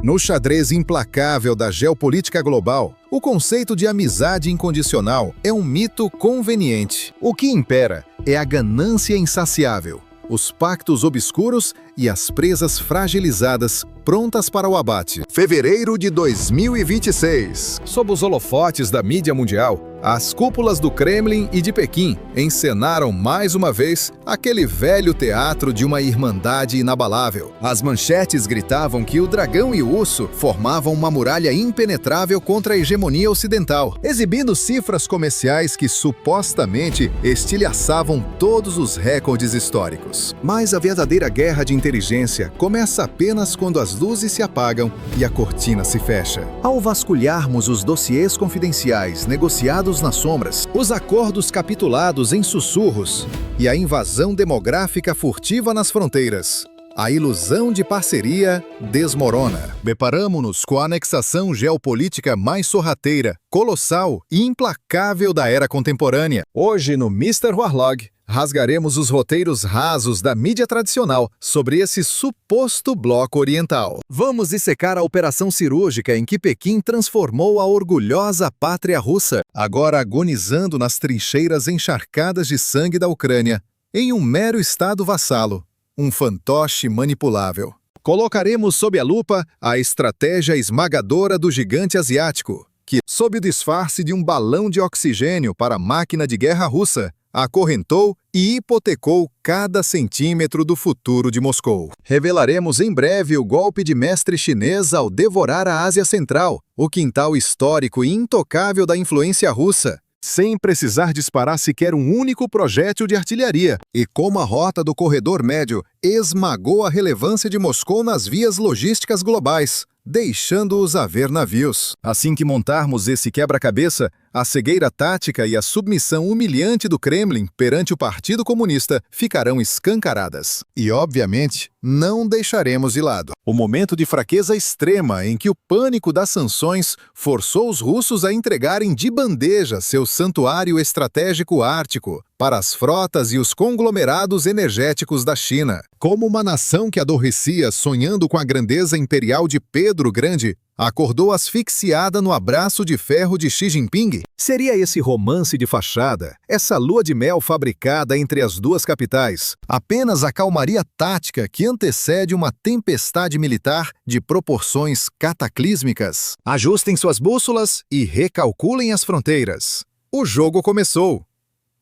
No xadrez implacável da geopolítica global, o conceito de amizade incondicional é um mito conveniente. O que impera é a ganância insaciável, os pactos obscuros e as presas fragilizadas prontas para o abate. Fevereiro de 2026. Sob os holofotes da mídia mundial, as cúpulas do Kremlin e de Pequim encenaram mais uma vez aquele velho teatro de uma irmandade inabalável. As manchetes gritavam que o dragão e o urso formavam uma muralha impenetrável contra a hegemonia ocidental, exibindo cifras comerciais que supostamente estilhaçavam todos os recordes históricos. Mas a verdadeira guerra de inteligência começa apenas quando as luzes se apagam e a cortina se fecha. Ao vasculharmos os dossiês confidenciais negociados nas sombras, os acordos capitulados em sussurros e a invasão demográfica furtiva nas fronteiras, a ilusão de parceria desmorona. Deparamo-nos com a anexação geopolítica mais sorrateira, colossal e implacável da era contemporânea. Hoje, no Mr. Warlog, rasgaremos os roteiros rasos da mídia tradicional sobre esse suposto bloco oriental. Vamos dissecar a operação cirúrgica em que Pequim transformou a orgulhosa pátria russa, agora agonizando nas trincheiras encharcadas de sangue da Ucrânia, em um mero estado vassalo, um fantoche manipulável. Colocaremos sob a lupa a estratégia esmagadora do gigante asiático, que, sob o disfarce de um balão de oxigênio para a máquina de guerra russa, acorrentou e hipotecou cada centímetro do futuro de Moscou. Revelaremos em breve o golpe de mestre chinês ao devorar a Ásia Central, o quintal histórico e intocável da influência russa, sem precisar disparar sequer um único projétil de artilharia, e como a rota do corredor médio esmagou a relevância de Moscou nas vias logísticas globais, deixando-os a ver navios. Assim que montarmos esse quebra-cabeça, a cegueira tática e a submissão humilhante do Kremlin perante o Partido Comunista ficarão escancaradas. E, obviamente, não deixaremos de lado o momento de fraqueza extrema em que o pânico das sanções forçou os russos a entregarem de bandeja seu santuário estratégico ártico para as frotas e os conglomerados energéticos da China. Como uma nação que adormecia sonhando com a grandeza imperial de Pedro o Grande, acordou asfixiada no abraço de ferro de Xi Jinping? Seria esse romance de fachada, essa lua de mel fabricada entre as duas capitais, apenas a calmaria tática que antecede uma tempestade militar de proporções cataclísmicas? Ajustem suas bússolas e recalculem as fronteiras. O jogo começou.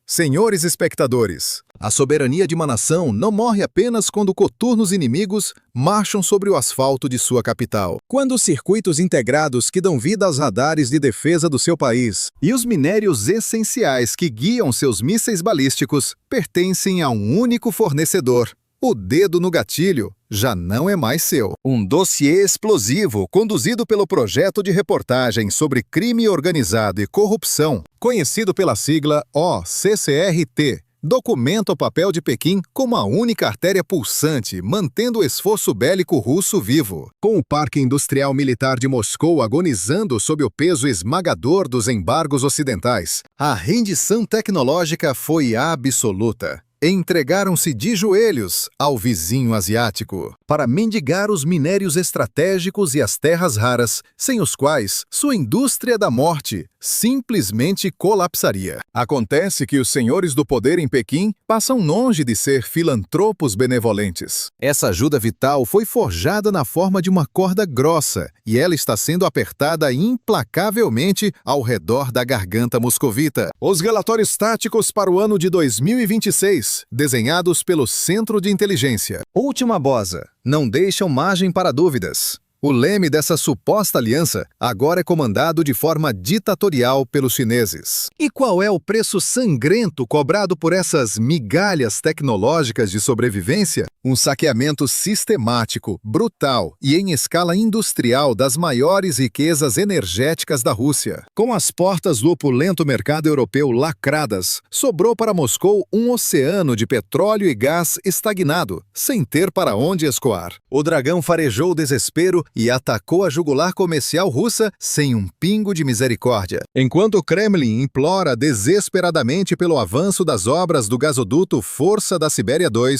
Senhores espectadores, a soberania de uma nação não morre apenas quando coturnos inimigos marcham sobre o asfalto de sua capital. Quando os circuitos integrados que dão vida aos radares de defesa do seu país e os minérios essenciais que guiam seus mísseis balísticos pertencem a um único fornecedor, o dedo no gatilho já não é mais seu. Um dossiê explosivo conduzido pelo projeto de reportagem sobre crime organizado e corrupção, conhecido pela sigla OCCRT, documenta o papel de Pequim como a única artéria pulsante, mantendo o esforço bélico russo vivo. Com o parque industrial militar de Moscou agonizando sob o peso esmagador dos embargos ocidentais, a rendição tecnológica foi absoluta. Entregaram-se de joelhos ao vizinho asiático para mendigar os minérios estratégicos e as terras raras, sem os quais sua indústria da morte simplesmente colapsaria. Acontece que os senhores do poder em Pequim passam longe de ser filantropos benevolentes. Essa ajuda vital foi forjada na forma de uma corda grossa e ela está sendo apertada implacavelmente ao redor da garganta moscovita. Os relatórios táticos para o ano de 2026, desenhados pelo Centro de Inteligência Última Boza, não deixam margem para dúvidas. O leme dessa suposta aliança agora é comandado de forma ditatorial pelos chineses. E qual é o preço sangrento cobrado por essas migalhas tecnológicas de sobrevivência? Um saqueamento sistemático, brutal e em escala industrial das maiores riquezas energéticas da Rússia. Com as portas do opulento mercado europeu lacradas, sobrou para Moscou um oceano de petróleo e gás estagnado, sem ter para onde escoar. O dragão farejou o desespero e atacou a jugular comercial russa sem um pingo de misericórdia. Enquanto o Kremlin implora desesperadamente pelo avanço das obras do gasoduto Força da Sibéria II,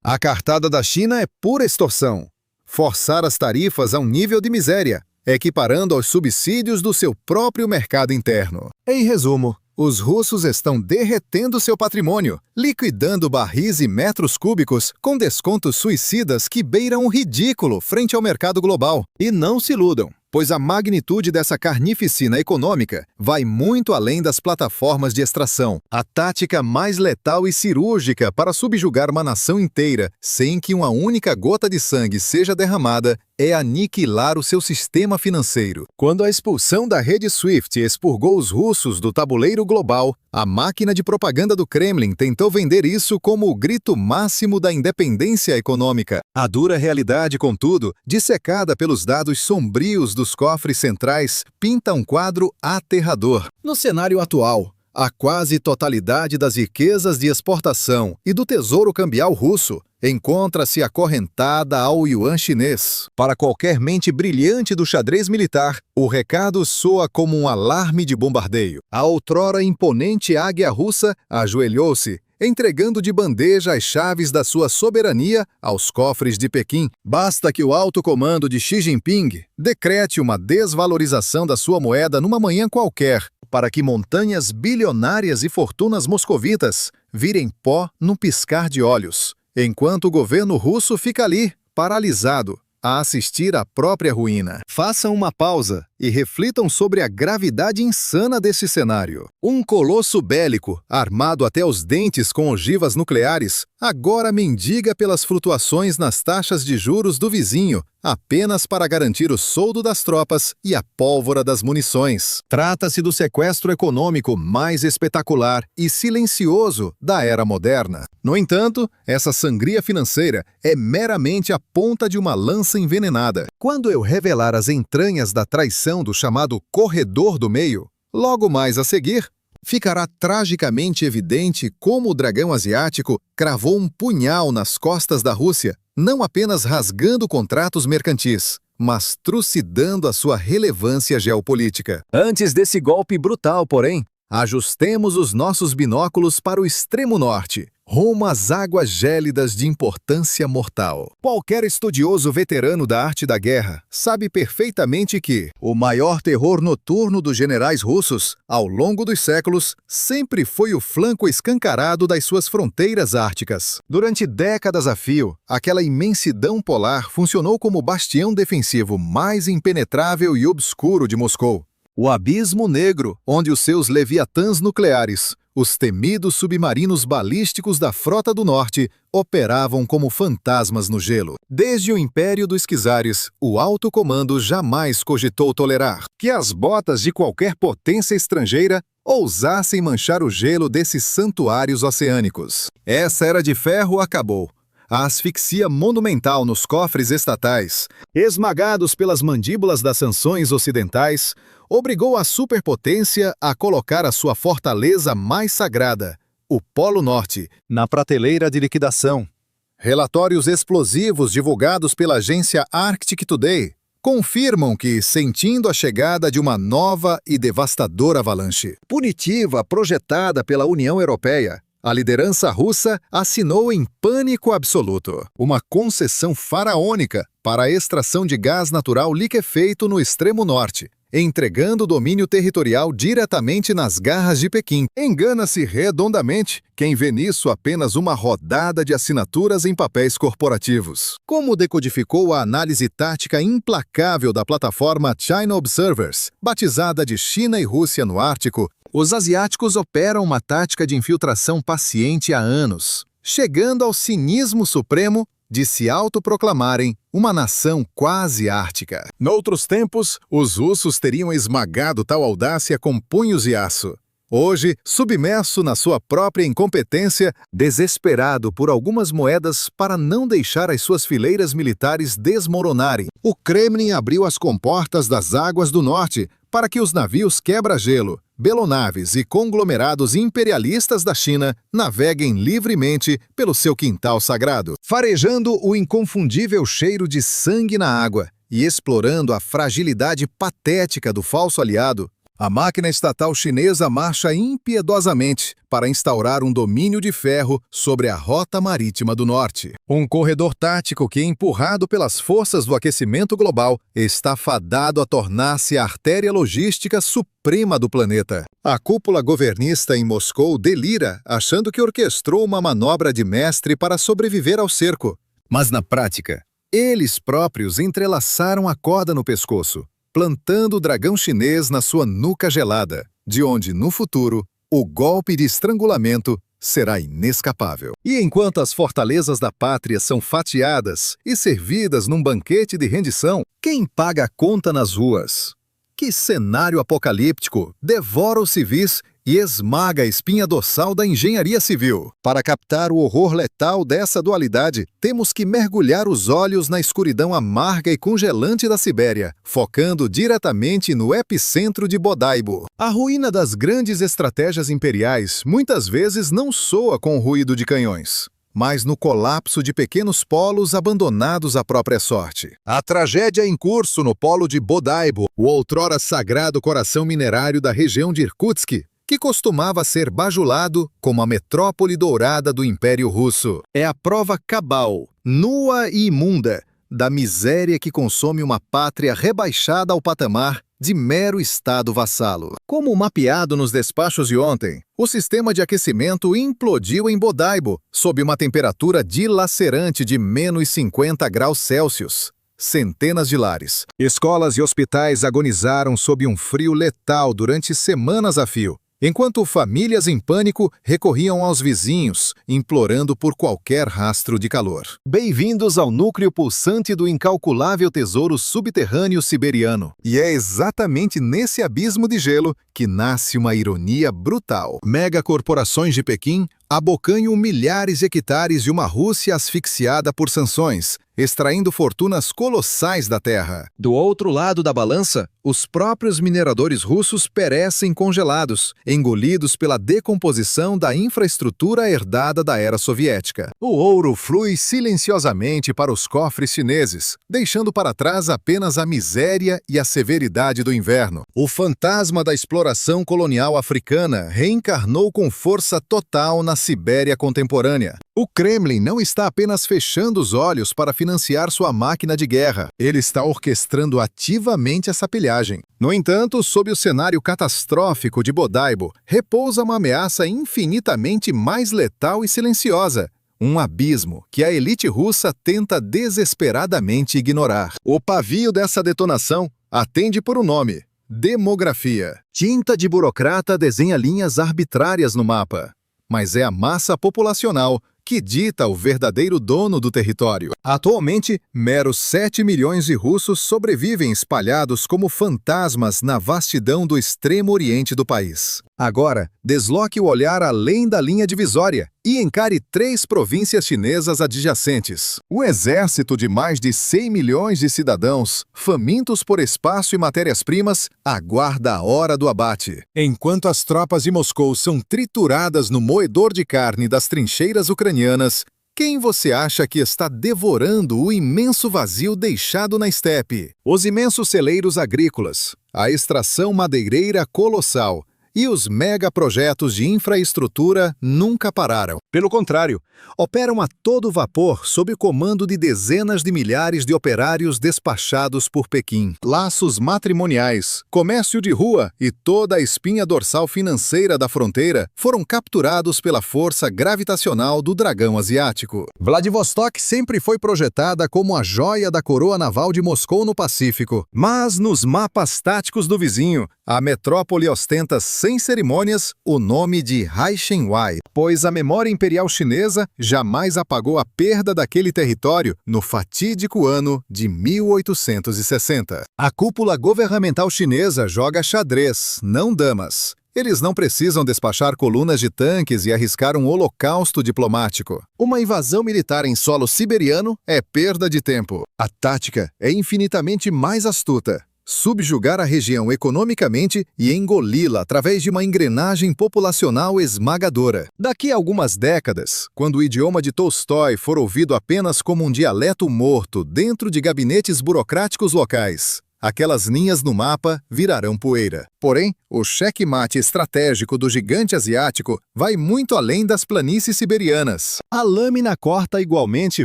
a cartada da China é pura extorsão. forçar as tarifas a um nível de miséria, equiparando aos subsídios do seu próprio mercado interno. Em resumo, os russos estão derretendo seu patrimônio, liquidando barris e metros cúbicos com descontos suicidas que beiram o ridículo frente ao mercado global. E não se iludam, pois a magnitude dessa carnificina econômica vai muito além das plataformas de extração. A tática mais letal e cirúrgica para subjugar uma nação inteira sem que uma única gota de sangue seja derramada é aniquilar o seu sistema financeiro. Quando a expulsão da rede SWIFT expurgou os russos do tabuleiro global, a máquina de propaganda do Kremlin tentou vender isso como o grito máximo da independência econômica. A dura realidade, contudo, dissecada pelos dados sombrios dos cofres centrais, pinta um quadro aterrador. No cenário atual, a quase totalidade das riquezas de exportação e do tesouro cambial russo encontra-se acorrentada ao yuan chinês. Para qualquer mente brilhante do xadrez militar, o recado soa como um alarme de bombardeio. A outrora imponente águia russa ajoelhou-se, entregando de bandeja as chaves da sua soberania aos cofres de Pequim. Basta que o alto comando de Xi Jinping decrete uma desvalorização da sua moeda numa manhã qualquer, para que montanhas bilionárias e fortunas moscovitas virem pó num piscar de olhos, enquanto o governo russo fica ali, paralisado, a assistir à própria ruína. Façam uma pausa e reflitam sobre a gravidade insana desse cenário. Um colosso bélico, armado até os dentes com ogivas nucleares, agora mendiga pelas flutuações nas taxas de juros do vizinho, apenas para garantir o soldo das tropas e a pólvora das munições. Trata-se do sequestro econômico mais espetacular e silencioso da era moderna. No entanto, essa sangria financeira é meramente a ponta de uma lança envenenada. Quando eu revelar as entranhas da traição do chamado Corredor do Meio, logo mais a seguir, ficará tragicamente evidente como o dragão asiático cravou um punhal nas costas da Rússia, não apenas rasgando contratos mercantis, mas trucidando a sua relevância geopolítica. Antes desse golpe brutal, porém, ajustemos os nossos binóculos para o extremo norte, rumo às águas gélidas de importância mortal. Qualquer estudioso veterano da arte da guerra sabe perfeitamente que o maior terror noturno dos generais russos, ao longo dos séculos, sempre foi o flanco escancarado das suas fronteiras árticas. Durante décadas a fio, aquela imensidão polar funcionou como o bastião defensivo mais impenetrável e obscuro de Moscou. O Abismo Negro, onde os seus leviatãs nucleares, os temidos submarinos balísticos da Frota do Norte, operavam como fantasmas no gelo. Desde o Império dos Czares, o alto comando jamais cogitou tolerar que as botas de qualquer potência estrangeira ousassem manchar o gelo desses santuários oceânicos. Essa era de ferro acabou. A asfixia monumental nos cofres estatais, esmagados pelas mandíbulas das sanções ocidentais, obrigou a superpotência a colocar a sua fortaleza mais sagrada, o Polo Norte, na prateleira de liquidação. Relatórios explosivos divulgados pela agência Arctic Today confirmam que, sentindo a chegada de uma nova e devastadora avalanche punitiva projetada pela União Europeia, a liderança russa assinou em pânico absoluto uma concessão faraônica para a extração de gás natural liquefeito no extremo norte, entregando o domínio territorial diretamente nas garras de Pequim. Engana-se redondamente quem vê nisso apenas uma rodada de assinaturas em papéis corporativos. Como decodificou a análise tática implacável da plataforma China Observers, batizada de China e Rússia no Ártico, os asiáticos operam uma tática de infiltração paciente há anos, chegando ao cinismo supremo de se autoproclamarem uma nação quase ártica. Noutros tempos, os russos teriam esmagado tal audácia com punhos de aço. Hoje, submerso na sua própria incompetência, desesperado por algumas moedas para não deixar as suas fileiras militares desmoronarem, o Kremlin abriu as comportas das águas do norte para que os navios quebra-gelo, belonaves e conglomerados imperialistas da China naveguem livremente pelo seu quintal sagrado, farejando o inconfundível cheiro de sangue na água e explorando a fragilidade patética do falso aliado. A máquina estatal chinesa marcha impiedosamente para instaurar um domínio de ferro sobre a rota marítima do norte. Um corredor tático que, empurrado pelas forças do aquecimento global, está fadado a tornar-se a artéria logística suprema do planeta. A cúpula governista em Moscou delira, achando que orquestrou uma manobra de mestre para sobreviver ao cerco. Mas na prática, eles próprios entrelaçaram a corda no pescoço, plantando o dragão chinês na sua nuca gelada, de onde, no futuro, o golpe de estrangulamento será inescapável. E enquanto as fortalezas da pátria são fatiadas e servidas num banquete de rendição, quem paga a conta nas ruas? Que cenário apocalíptico devora os civis e esmaga a espinha dorsal da engenharia civil. Para captar o horror letal dessa dualidade, temos que mergulhar os olhos na escuridão amarga e congelante da Sibéria, focando diretamente no epicentro de Bodaibo. A ruína das grandes estratégias imperiais muitas vezes não soa com o ruído de canhões, mas no colapso de pequenos polos abandonados à própria sorte. A tragédia em curso no polo de Bodaibo, o outrora sagrado coração minerário da região de Irkutsk, que costumava ser bajulado como a metrópole dourada do Império Russo. É a prova cabal, nua e imunda, da miséria que consome uma pátria rebaixada ao patamar de mero estado vassalo. Como mapeado nos despachos de ontem, o sistema de aquecimento implodiu em Bodaibo, sob uma temperatura dilacerante de menos 50 graus Celsius. Centenas de lares, escolas e hospitais agonizaram sob um frio letal durante semanas a fio, enquanto famílias em pânico recorriam aos vizinhos, implorando por qualquer rastro de calor. Bem-vindos ao núcleo pulsante do incalculável tesouro subterrâneo siberiano. E é exatamente nesse abismo de gelo que nasce uma ironia brutal. Megacorporações de Pequim abocanham milhares de hectares de uma Rússia asfixiada por sanções, extraindo fortunas colossais da terra. Do outro lado da balança, os próprios mineradores russos perecem congelados, engolidos pela decomposição da infraestrutura herdada da era soviética. O ouro flui silenciosamente para os cofres chineses, deixando para trás apenas a miséria e a severidade do inverno. O fantasma da exploração colonial africana reencarnou com força total na Sibéria contemporânea. O Kremlin não está apenas fechando os olhos para financiar sua máquina de guerra, ele está orquestrando ativamente essa pilhagem. No entanto, sob o cenário catastrófico de Bodaibo, repousa uma ameaça infinitamente mais letal e silenciosa. Um abismo que a elite russa tenta desesperadamente ignorar. O pavio dessa detonação atende por um nome: demografia. Tinta de burocrata desenha linhas arbitrárias no mapa, mas é a massa populacional que dita o verdadeiro dono do território. Atualmente, meros 7 milhões de russos sobrevivem espalhados como fantasmas na vastidão do extremo oriente do país. Agora, desloque o olhar além da linha divisória e encare 3 províncias chinesas adjacentes. O exército de mais de 100 milhões de cidadãos, famintos por espaço e matérias-primas, aguarda a hora do abate. Enquanto as tropas de Moscou são trituradas no moedor de carne das trincheiras ucranianas, quem você acha que está devorando o imenso vazio deixado na estepe? Os imensos celeiros agrícolas, a extração madeireira colossal e os megaprojetos de infraestrutura nunca pararam. Pelo contrário, operam a todo vapor sob o comando de dezenas de milhares de operários despachados por Pequim. Laços matrimoniais, comércio de rua e toda a espinha dorsal financeira da fronteira foram capturados pela força gravitacional do dragão asiático. Vladivostok sempre foi projetada como a joia da coroa naval de Moscou no Pacífico, mas nos mapas táticos do vizinho, a metrópole ostenta sem cerimônias o nome de Haishenwai, pois a memória imperial chinesa jamais apagou a perda daquele território no fatídico ano de 1860. A cúpula governamental chinesa joga xadrez, não damas. Eles não precisam despachar colunas de tanques e arriscar um holocausto diplomático. Uma invasão militar em solo siberiano é perda de tempo. A tática é infinitamente mais astuta: subjugar a região economicamente e engoli-la através de uma engrenagem populacional esmagadora. Daqui a algumas décadas, quando o idioma de Tolstói for ouvido apenas como um dialeto morto dentro de gabinetes burocráticos locais, aquelas linhas no mapa virarão poeira. Porém, o checkmate estratégico do gigante asiático vai muito além das planícies siberianas. A lâmina corta igualmente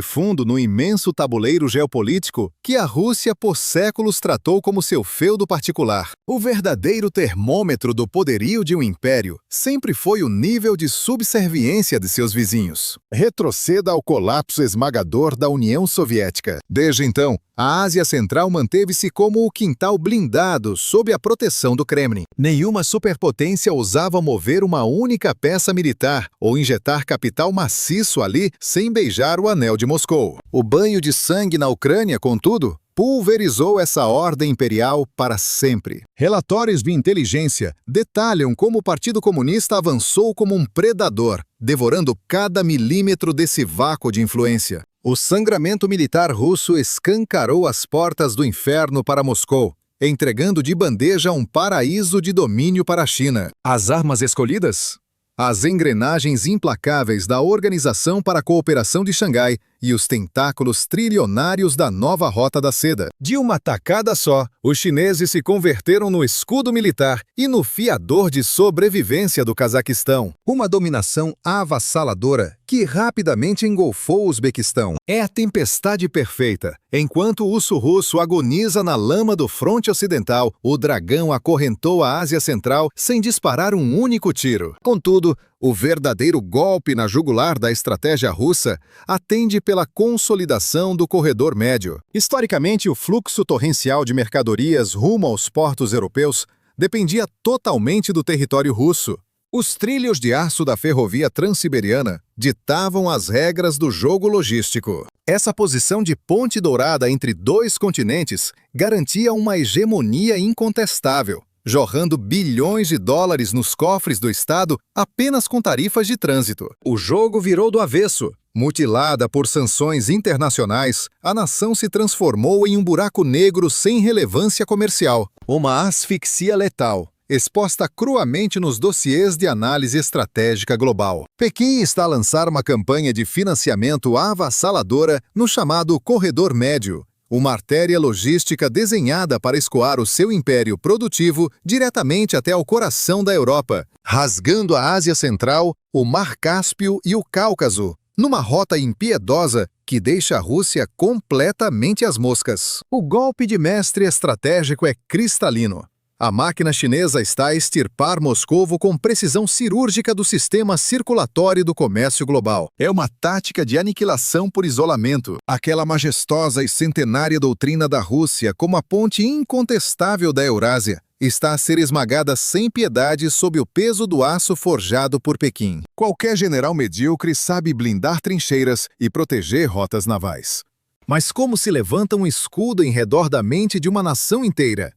fundo no imenso tabuleiro geopolítico que a Rússia por séculos tratou como seu feudo particular. O verdadeiro termômetro do poderio de um império sempre foi o nível de subserviência de seus vizinhos. Retroceda ao colapso esmagador da União Soviética. Desde então, a Ásia Central manteve-se como o quintal blindado sob a proteção do Kremlin. Nenhuma superpotência ousava mover uma única peça militar ou injetar capital maciço ali sem beijar o anel de Moscou. O banho de sangue na Ucrânia, contudo, pulverizou essa ordem imperial para sempre. Relatórios de inteligência detalham como o Partido Comunista avançou como um predador, devorando cada milímetro desse vácuo de influência. O sangramento militar russo escancarou as portas do inferno para Moscou, entregando de bandeja um paraíso de domínio para a China. As armas escolhidas? As engrenagens implacáveis da Organização para a Cooperação de Xangai e os tentáculos trilionários da nova Rota da Seda. De uma tacada só, os chineses se converteram no escudo militar e no fiador de sobrevivência do Cazaquistão. Uma dominação avassaladora que rapidamente engolfou o Uzbequistão. É a tempestade perfeita. Enquanto o urso russo agoniza na lama do fronte ocidental, o dragão acorrentou a Ásia Central sem disparar um único tiro. Contudo, o verdadeiro golpe na jugular da estratégia russa atende pela consolidação do corredor médio. Historicamente, o fluxo torrencial de mercadorias rumo aos portos europeus dependia totalmente do território russo. Os trilhos de aço da ferrovia transiberiana ditavam as regras do jogo logístico. Essa posição de ponte dourada entre dois continentes garantia uma hegemonia incontestável, jorrando bilhões de dólares nos cofres do Estado apenas com tarifas de trânsito. O jogo virou do avesso. Mutilada por sanções internacionais, a nação se transformou em um buraco negro sem relevância comercial. Uma asfixia letal, exposta cruamente nos dossiês de análise estratégica global. Pequim está a lançar uma campanha de financiamento avassaladora no chamado Corredor Médio, uma artéria logística desenhada para escoar o seu império produtivo diretamente até o coração da Europa, rasgando a Ásia Central, o Mar Cáspio e o Cáucaso, numa rota impiedosa que deixa a Rússia completamente às moscas. O golpe de mestre estratégico é cristalino. A máquina chinesa está a extirpar Moscovo com precisão cirúrgica do sistema circulatório do comércio global. É uma tática de aniquilação por isolamento. Aquela majestosa e centenária doutrina da Rússia como a ponte incontestável da Eurásia está a ser esmagada sem piedade sob o peso do aço forjado por Pequim. Qualquer general medíocre sabe blindar trincheiras e proteger rotas navais. Mas como se levanta um escudo em redor da mente de uma nação inteira?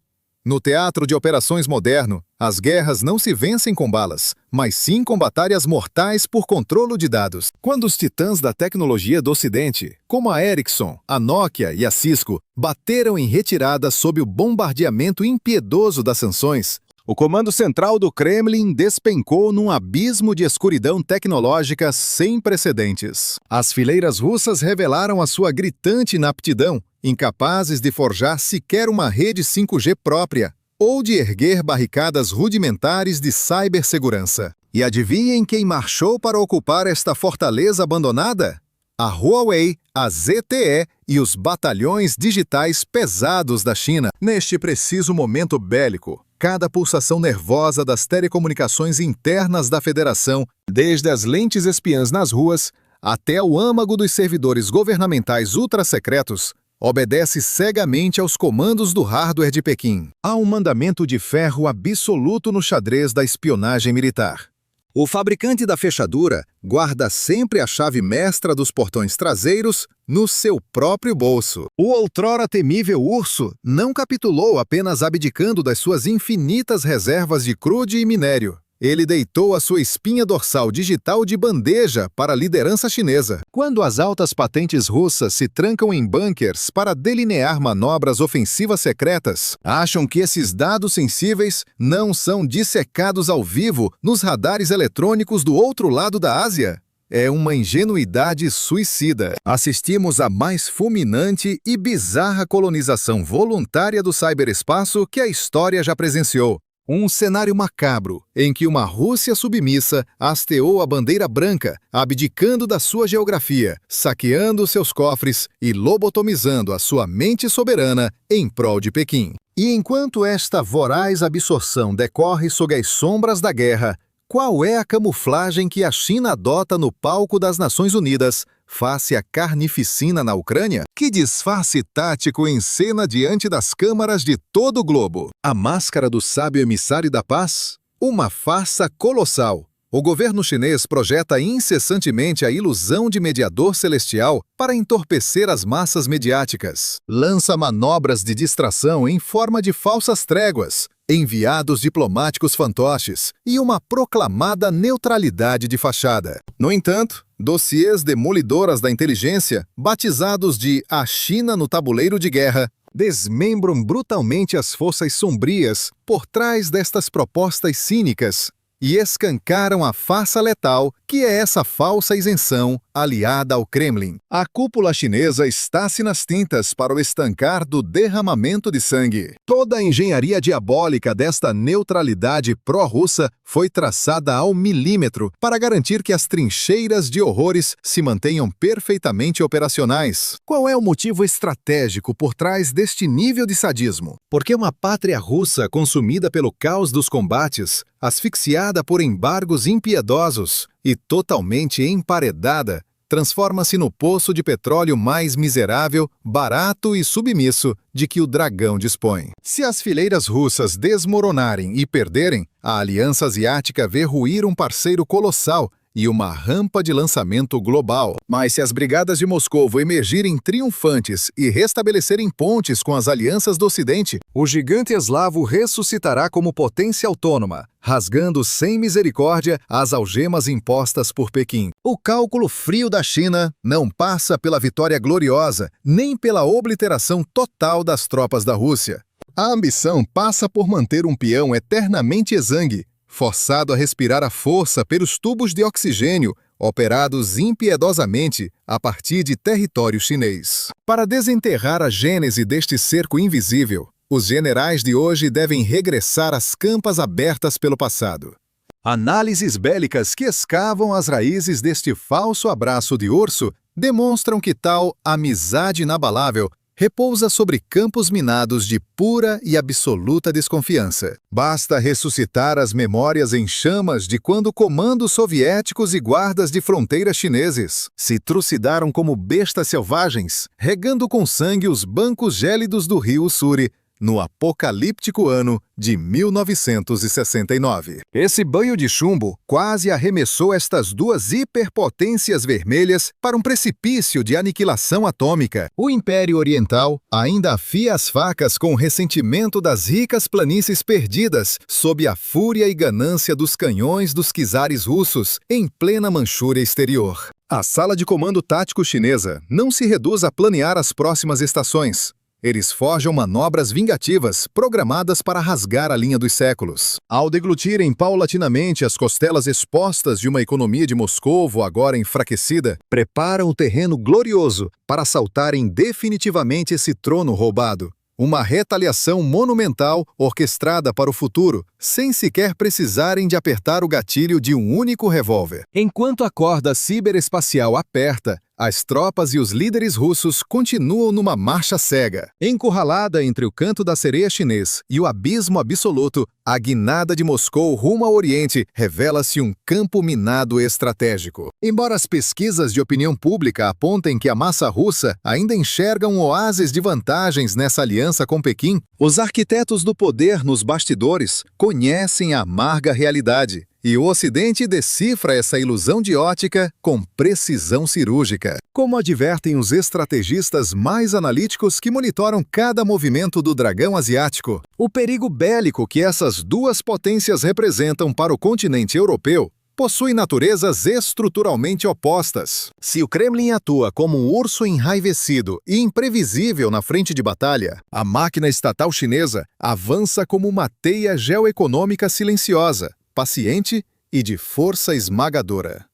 No teatro de operações moderno, as guerras não se vencem com balas, mas sim com batalhas mortais por controlo de dados. Quando os titãs da tecnologia do Ocidente, como a Ericsson, a Nokia e a Cisco, bateram em retirada sob o bombardeamento impiedoso das sanções, o comando central do Kremlin despencou num abismo de escuridão tecnológica sem precedentes. As fileiras russas revelaram a sua gritante inaptidão, incapazes de forjar sequer uma rede 5G própria ou de erguer barricadas rudimentares de cibersegurança. E adivinhem quem marchou para ocupar esta fortaleza abandonada? A Huawei, a ZTE e os batalhões digitais pesados da China. Neste preciso momento bélico, cada pulsação nervosa das telecomunicações internas da Federação, desde as lentes espiãs nas ruas até o âmago dos servidores governamentais ultrasecretos, obedece cegamente aos comandos do hardware de Pequim. Há um mandamento de ferro absoluto no xadrez da espionagem militar. O fabricante da fechadura guarda sempre a chave mestra dos portões traseiros no seu próprio bolso. O outrora temível urso não capitulou apenas abdicando das suas infinitas reservas de crude e minério. Ele deitou a sua espinha dorsal digital de bandeja para a liderança chinesa. Quando as altas patentes russas se trancam em bunkers para delinear manobras ofensivas secretas, acham que esses dados sensíveis não são dissecados ao vivo nos radares eletrônicos do outro lado da Ásia? É uma ingenuidade suicida. Assistimos à mais fulminante e bizarra colonização voluntária do ciberespaço que a história já presenciou. Um cenário macabro, em que uma Rússia submissa hasteou a bandeira branca, abdicando da sua geografia, saqueando seus cofres e lobotomizando a sua mente soberana em prol de Pequim. E enquanto esta voraz absorção decorre sob as sombras da guerra, qual é a camuflagem que a China adota no palco das Nações Unidas face à carnificina na Ucrânia? Que disfarce tático encena diante das câmaras de todo o globo? A máscara do sábio emissário da paz? Uma farsa colossal. O governo chinês projeta incessantemente a ilusão de mediador celestial para entorpecer as massas mediáticas. Lança manobras de distração em forma de falsas tréguas, enviados diplomáticos fantoches e uma proclamada neutralidade de fachada. No entanto, dossiês demolidoras da inteligência, batizados de A China no Tabuleiro de Guerra, desmembram brutalmente as forças sombrias por trás destas propostas cínicas e escancaram a farsa letal que é essa falsa isenção aliada ao Kremlin. A cúpula chinesa está-se nas tintas para o estancar do derramamento de sangue. Toda a engenharia diabólica desta neutralidade pró-russa foi traçada ao milímetro para garantir que as trincheiras de horrores se mantenham perfeitamente operacionais. Qual é o motivo estratégico por trás deste nível de sadismo? Porque uma pátria russa consumida pelo caos dos combates, asfixiada por embargos impiedosos e totalmente emparedada, transforma-se no poço de petróleo mais miserável, barato e submisso de que o dragão dispõe. Se as fileiras russas desmoronarem e perderem, a Aliança Asiática vê ruir um parceiro colossal e uma rampa de lançamento global. Mas se as brigadas de Moscou emergirem triunfantes e restabelecerem pontes com as alianças do Ocidente, o gigante eslavo ressuscitará como potência autônoma, rasgando sem misericórdia as algemas impostas por Pequim. O cálculo frio da China não passa pela vitória gloriosa, nem pela obliteração total das tropas da Rússia. A ambição passa por manter um peão eternamente exangue, forçado a respirar à força pelos tubos de oxigênio, operados impiedosamente a partir de território chinês. Para desenterrar a gênese deste cerco invisível, os generais de hoje devem regressar às campas abertas pelo passado. Análises bélicas que escavam as raízes deste falso abraço de urso demonstram que tal amizade inabalável repousa sobre campos minados de pura e absoluta desconfiança. Basta ressuscitar as memórias em chamas de quando comandos soviéticos e guardas de fronteira chineses se trucidaram como bestas selvagens, regando com sangue os bancos gélidos do rio Ussuri, no apocalíptico ano de 1969. Esse banho de chumbo quase arremessou estas duas hiperpotências vermelhas para um precipício de aniquilação atômica. O Império Oriental ainda afia as facas com o ressentimento das ricas planícies perdidas sob a fúria e ganância dos canhões dos czares russos em plena Manchúria exterior. A sala de comando tático chinesa não se reduz a planear as próximas estações. Eles forjam manobras vingativas, programadas para rasgar a linha dos séculos. Ao deglutirem paulatinamente as costelas expostas de uma economia de Moscovo agora enfraquecida, preparam o terreno glorioso para assaltarem definitivamente esse trono roubado. Uma retaliação monumental orquestrada para o futuro, sem sequer precisarem de apertar o gatilho de um único revólver. Enquanto a corda ciberespacial aperta, as tropas e os líderes russos continuam numa marcha cega. Encurralada entre o canto da sereia chinês e o abismo absoluto, a guinada de Moscou rumo ao Oriente revela-se um campo minado estratégico. Embora as pesquisas de opinião pública apontem que a massa russa ainda enxerga um oásis de vantagens nessa aliança com Pequim, os arquitetos do poder nos bastidores conhecem a amarga realidade. E o Ocidente decifra essa ilusão de ótica com precisão cirúrgica. Como advertem os estrategistas mais analíticos que monitoram cada movimento do dragão asiático, o perigo bélico que essas duas potências representam para o continente europeu possui naturezas estruturalmente opostas. Se o Kremlin atua como um urso enraivecido e imprevisível na frente de batalha, a máquina estatal chinesa avança como uma teia geoeconômica silenciosa, paciente e de força esmagadora.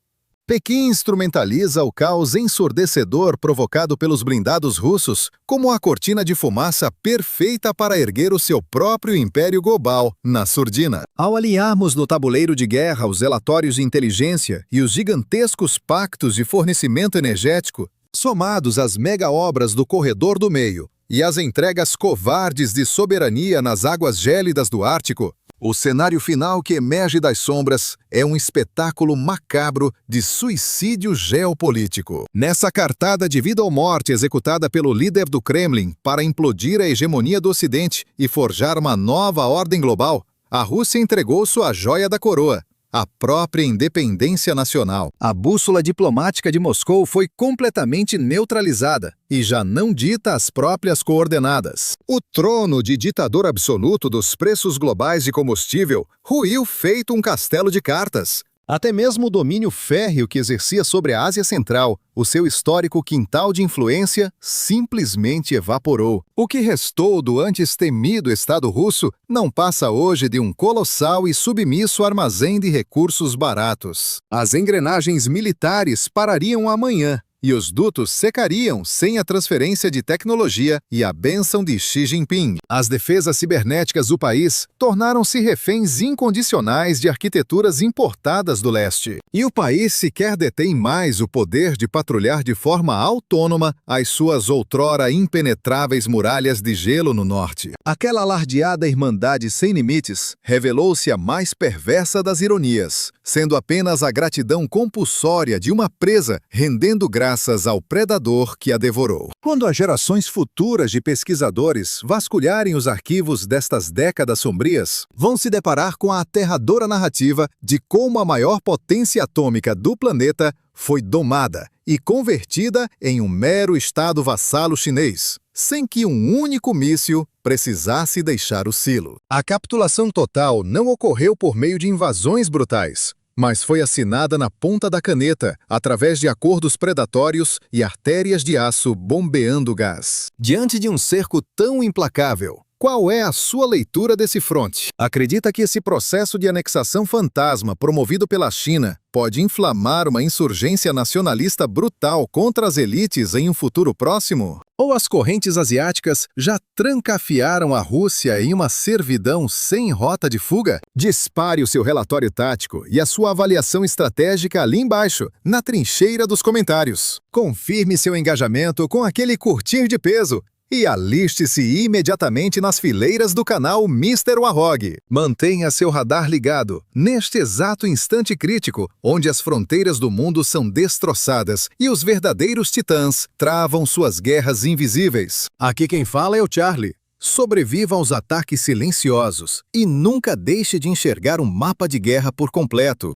Pequim instrumentaliza o caos ensurdecedor provocado pelos blindados russos como a cortina de fumaça perfeita para erguer o seu próprio império global na surdina. Ao alinharmos no tabuleiro de guerra os relatórios de inteligência e os gigantescos pactos de fornecimento energético, somados às mega-obras do Corredor do Meio e às entregas covardes de soberania nas águas gélidas do Ártico, o cenário final que emerge das sombras é um espetáculo macabro de suicídio geopolítico. Nessa cartada de vida ou morte executada pelo líder do Kremlin para implodir a hegemonia do Ocidente e forjar uma nova ordem global, a Rússia entregou sua joia da coroa, a própria independência nacional. A bússola diplomática de Moscou foi completamente neutralizada e já não dita as próprias coordenadas. O trono de ditador absoluto dos preços globais de combustível ruiu feito um castelo de cartas. Até mesmo o domínio férreo que exercia sobre a Ásia Central, o seu histórico quintal de influência, simplesmente evaporou. O que restou do antes temido Estado russo não passa hoje de um colossal e submisso armazém de recursos baratos. As engrenagens militares parariam amanhã, e os dutos secariam sem a transferência de tecnologia e a bênção de Xi Jinping. As defesas cibernéticas do país tornaram-se reféns incondicionais de arquiteturas importadas do leste. E o país sequer detém mais o poder de patrulhar de forma autônoma as suas outrora impenetráveis muralhas de gelo no norte. Aquela alardeada irmandade sem limites revelou-se a mais perversa das ironias, sendo apenas a gratidão compulsória de uma presa rendendo graças ao predador que a devorou. Quando as gerações futuras de pesquisadores vasculharem os arquivos destas décadas sombrias, vão se deparar com a aterradora narrativa de como a maior potência atômica do planeta foi domada e convertida em um mero estado vassalo chinês, sem que um único míssil precisasse deixar o silo. A capitulação total não ocorreu por meio de invasões brutais, mas foi assinada na ponta da caneta, através de acordos predatórios e artérias de aço bombeando gás. Diante de um cerco tão implacável, qual é a sua leitura desse fronte? Acredita que esse processo de anexação fantasma promovido pela China pode inflamar uma insurgência nacionalista brutal contra as elites em um futuro próximo? Ou as correntes asiáticas já trancafiaram a Rússia em uma servidão sem rota de fuga? Dispare o seu relatório tático e a sua avaliação estratégica ali embaixo, na trincheira dos comentários. Confirme seu engajamento com aquele curtir de peso e aliste-se imediatamente nas fileiras do canal Mr. Warhog. Mantenha seu radar ligado neste exato instante crítico, onde as fronteiras do mundo são destroçadas e os verdadeiros titãs travam suas guerras invisíveis. Aqui quem fala é o Charlie. Sobreviva aos ataques silenciosos e nunca deixe de enxergar um mapa de guerra por completo.